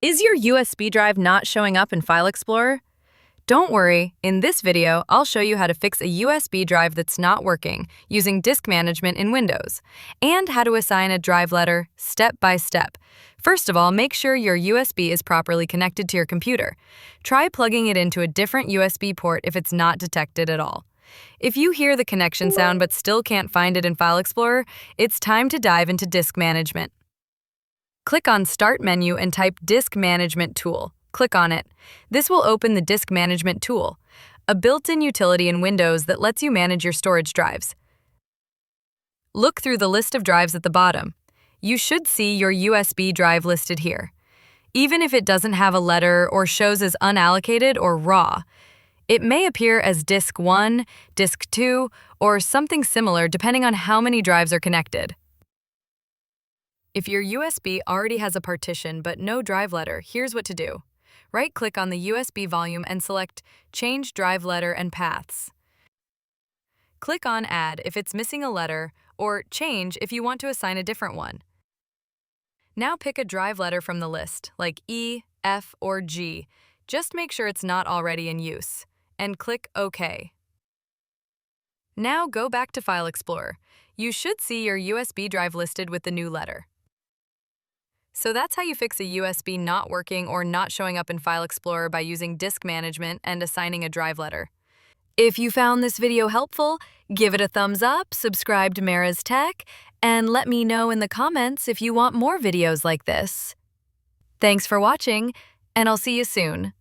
Is your USB drive not showing up in File Explorer? Don't worry, in this video, I'll show you how to fix a USB drive that's not working using disk management in Windows, and how to assign a drive letter step by step. First of all, make sure your USB is properly connected to your computer. Try plugging it into a different USB port if it's not detected at all. If you hear the connection sound but still can't find it in File Explorer, it's time to dive into disk management. Click on Start menu and type Disk Management Tool. Click on it. This will open the Disk Management tool, a built-in utility in Windows that lets you manage your storage drives. Look through the list of drives at the bottom. You should see your USB drive listed here. Even if it doesn't have a letter or shows as unallocated or raw, it may appear as Disk 1, Disk 2, or something similar depending on how many drives are connected. If your USB already has a partition but no drive letter, here's what to do. Right-click on the USB volume and select Change Drive Letter and Paths. Click on Add if it's missing a letter, or Change if you want to assign a different one. Now pick a drive letter from the list, like E, F, or G. Just make sure it's not already in use, and click OK. Now go back to File Explorer. You should see your USB drive listed with the new letter. So that's how you fix a USB not working or not showing up in File Explorer by using disk management and assigning a drive letter. If you found this video helpful, give it a thumbs up, subscribe to Meerriz Tech, and let me know in the comments if you want more videos like this. Thanks for watching, and I'll see you soon.